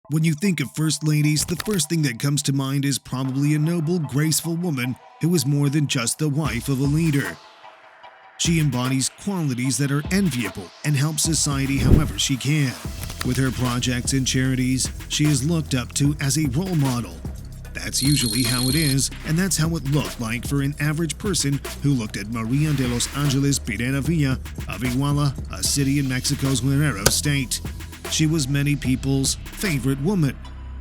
When you think of first ladies, the first thing that comes to mind is probably a noble, graceful woman who is more than just the wife of a leader. She embodies qualities that are enviable and helps society however she can. With her projects and charities, she is looked up to as a role model. That's usually how it is, and that's how it looked like for an average person who looked at María de los Ángeles Pineda Villa of Iguala, a city in Mexico's Guerrero state. She was many people's favorite woman.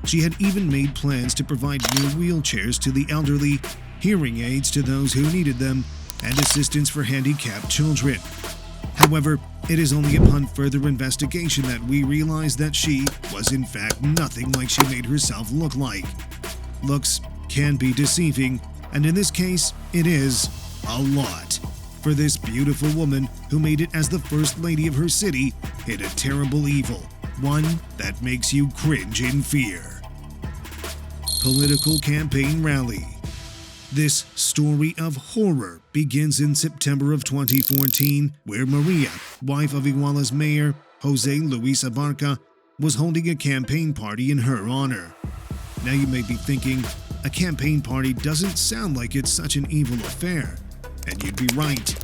She had even made plans to provide new wheelchairs to the elderly, hearing aids to those who needed them, and assistance for handicapped children. However, it is only upon further investigation that we realize that she was in fact nothing like she made herself look like. Looks can be deceiving, and in this case, it is a lot. For this beautiful woman who made it as the first lady of her city hid a terrible evil, one that makes you cringe in fear. Political campaign rally. This story of horror begins in September of 2014, where Maria, wife of Iguala's mayor, Jose Luis Abarca, was holding a campaign party in her honor. Now you may be thinking, a campaign party doesn't sound like it's such an evil affair. And you'd be right.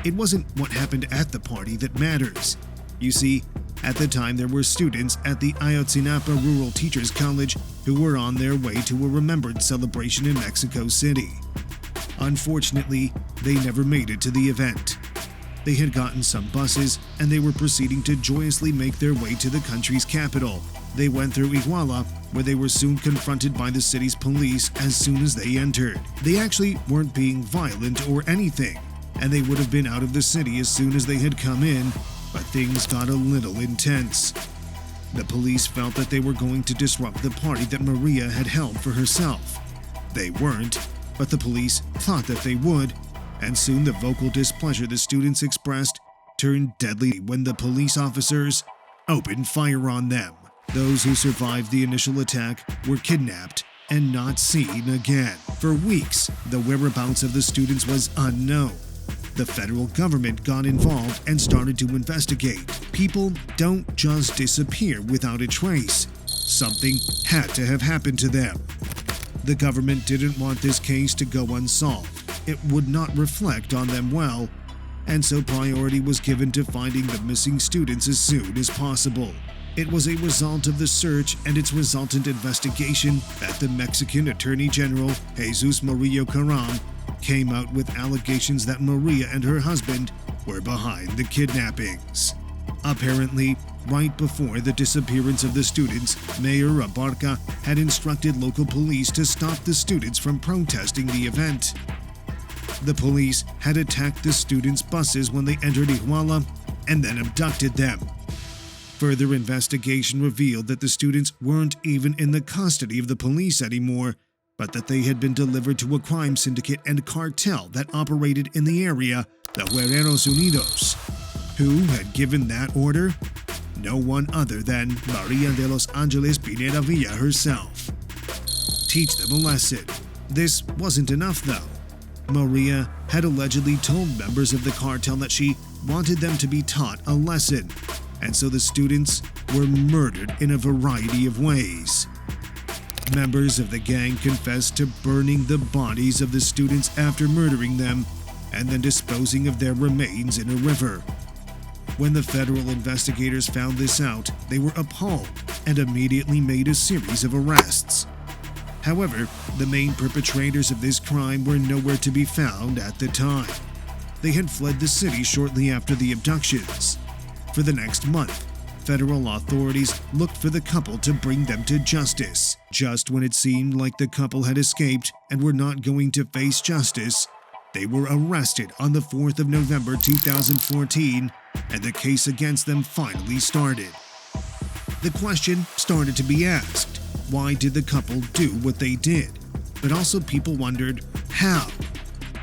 It wasn't what happened at the party that matters. You see, at the time there were students at the Ayotzinapa Rural Teachers College who were on their way to a remembrance celebration in Mexico City. Unfortunately, they never made it to the event. They had gotten some buses and they were proceeding to joyously make their way to the country's capital. They went through Iguala, where they were soon confronted by the city's police as soon as they entered. They actually weren't being violent or anything, and they would have been out of the city as soon as they had come in, but things got a little intense. The police felt that they were going to disrupt the party that Maria had held for herself. They weren't, but the police thought that they would, and soon the vocal displeasure the students expressed turned deadly when the police officers opened fire on them. Those who survived the initial attack were kidnapped and not seen again. For weeks, the whereabouts of the students was unknown. The federal government got involved and started to investigate. People don't just disappear without a trace. Something had to have happened to them. The government didn't want this case to go unsolved. It would not reflect on them well, and so priority was given to finding the missing students as soon as possible. It was a result of the search and its resultant investigation that the Mexican Attorney General, Jesus Murillo Caram, came out with allegations that Maria and her husband were behind the kidnappings. Apparently, right before the disappearance of the students, Mayor Abarca had instructed local police to stop the students from protesting the event. The police had attacked the students' buses when they entered Iguala and then abducted them. Further investigation revealed that the students weren't even in the custody of the police anymore, but that they had been delivered to a crime syndicate and cartel that operated in the area, the Guerreros Unidos. Who had given that order? No one other than María de los Ángeles Pineda Villa herself. Teach them a lesson. This wasn't enough, though. Maria had allegedly told members of the cartel that she wanted them to be taught a lesson, and so the students were murdered in a variety of ways. Members of the gang confessed to burning the bodies of the students after murdering them and then disposing of their remains in a river. When the federal investigators found this out, they were appalled and immediately made a series of arrests. However, the main perpetrators of this crime were nowhere to be found at the time. They had fled the city shortly after the abductions. For the next month, federal authorities looked for the couple to bring them to justice. Just when it seemed like the couple had escaped and were not going to face justice, they were arrested on the 4th of November 2014, and the case against them finally started. The question started to be asked, why did the couple do what they did? But also people wondered, how?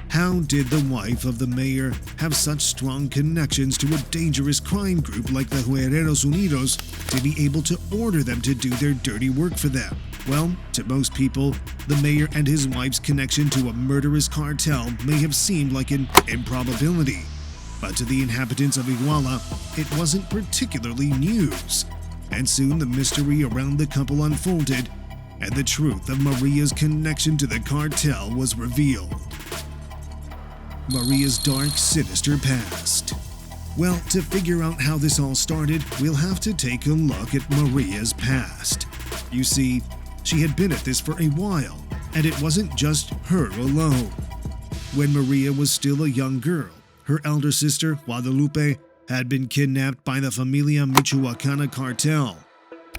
How did the wife of the mayor have such strong connections to a dangerous crime group like the Guerreros Unidos to be able to order them to do their dirty work for them? Well, to most people, the mayor and his wife's connection to a murderous cartel may have seemed like an improbability. But to the inhabitants of Iguala, it wasn't particularly news. and soon the mystery around the couple unfolded, and the truth of Maria's connection to the cartel was revealed. Maria's dark, sinister past. Well, to figure out how this all started, we'll have to take a look at Maria's past. You see, she had been at this for a while, and it wasn't just her alone. When Maria was still a young girl, her elder sister, Guadalupe, had been kidnapped by the Familia Michoacana cartel.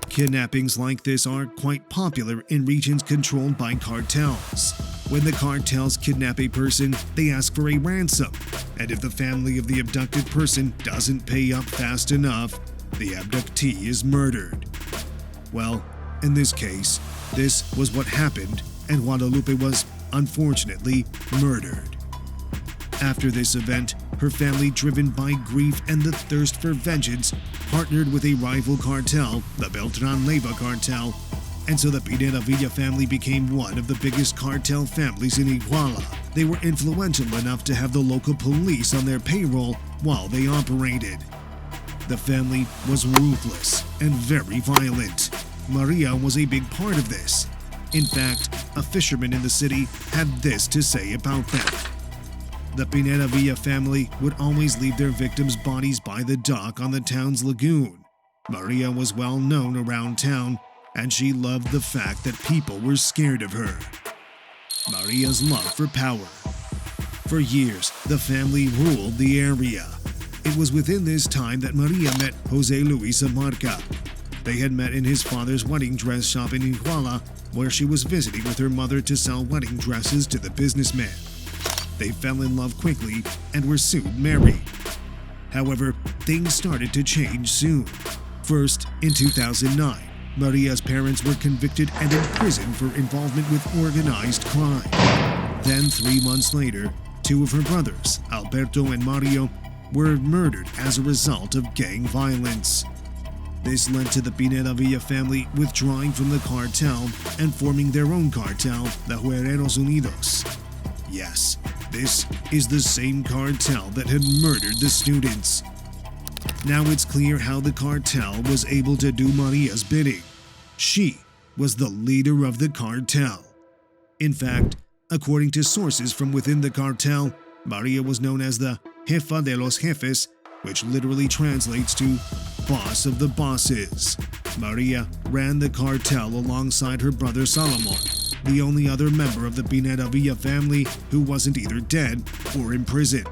Kidnappings like this are quite popular in regions controlled by cartels. When the cartels kidnap a person, they ask for a ransom, and if the family of the abducted person doesn't pay up fast enough, the abductee is murdered. Well, in this case, this was what happened, and Guadalupe was, unfortunately, murdered. After this event, her family, driven by grief and the thirst for vengeance, partnered with a rival cartel, the Beltran Leyva cartel, and so the Pineda Villa family became one of the biggest cartel families in Iguala. They were influential enough to have the local police on their payroll while they operated. The family was ruthless and very violent. Maria was a big part of this. In fact, a fisherman in the city had this to say about them. The Pineda Villa family would always leave their victims' bodies by the dock on the town's lagoon. Maria was well known around town, and she loved the fact that people were scared of her. Maria's love for power. For years, the family ruled the area. It was within this time that Maria met Jose Luis Amarca. They had met in his father's wedding dress shop in Iguala, where she was visiting with her mother to sell wedding dresses to the businessman. They fell in love quickly and were soon married. However, things started to change soon. First, in 2009, Maria's parents were convicted and imprisoned for involvement with organized crime. Then, 3 months later, two of her brothers, Alberto and Mario, were murdered as a result of gang violence. This led to the Pineda Villa family withdrawing from the cartel and forming their own cartel, the Guerreros Unidos. Yes, this is the same cartel that had murdered the students. Now it's clear how the cartel was able to do Maria's bidding. She was the leader of the cartel. In fact, according to sources from within the cartel, Maria was known as the Jefa de los Jefes, which literally translates to boss of the bosses. Maria ran the cartel alongside her brother Salomon, the only other member of the Pineda Villa family who wasn't either dead or in prison.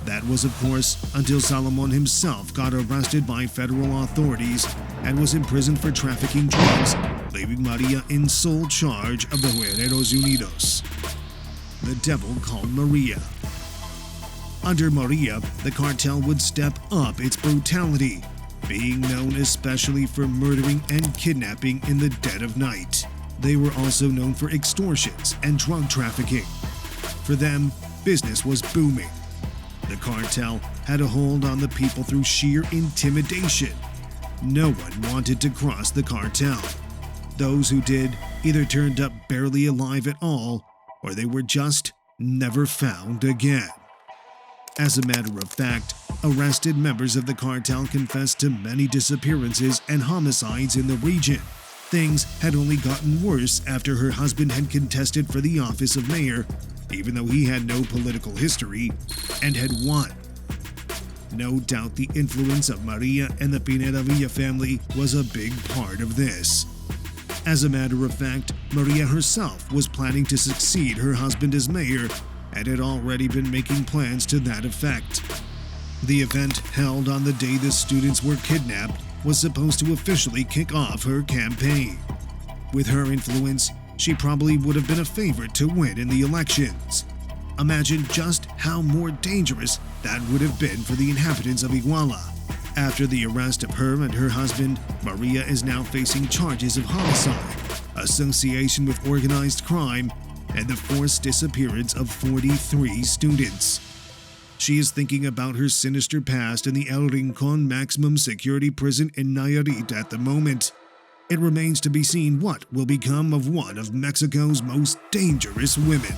That was, of course, until Salomon himself got arrested by federal authorities and was imprisoned for trafficking drugs, leaving Maria in sole charge of the Guerreros Unidos. The devil called Maria. Under Maria, the cartel would step up its brutality, being known especially for murdering and kidnapping in the dead of night. They were also known for extortions and drug trafficking. For them, business was booming. The cartel had a hold on the people through sheer intimidation. No one wanted to cross the cartel. Those who did either turned up barely alive at all, or they were just never found again. As a matter of fact, arrested members of the cartel confessed to many disappearances and homicides in the region. Things had only gotten worse after her husband had contested for the office of mayor, even though he had no political history, and had won. No doubt the influence of Maria and the Pineda Villa family was a big part of this. As a matter of fact, Maria herself was planning to succeed her husband as mayor and had already been making plans to that effect. The event, held on the day the students were kidnapped, was supposed to officially kick off her campaign. With her influence, she probably would have been a favorite to win in the elections. Imagine just how more dangerous that would have been for the inhabitants of Iguala. After the arrest of her and her husband, Maria is now facing charges of homicide, association with organized crime, and the forced disappearance of 43 students. She is thinking about her sinister past in the El Rincon maximum security prison in Nayarit at the moment. It remains to be seen what will become of one of Mexico's most dangerous women.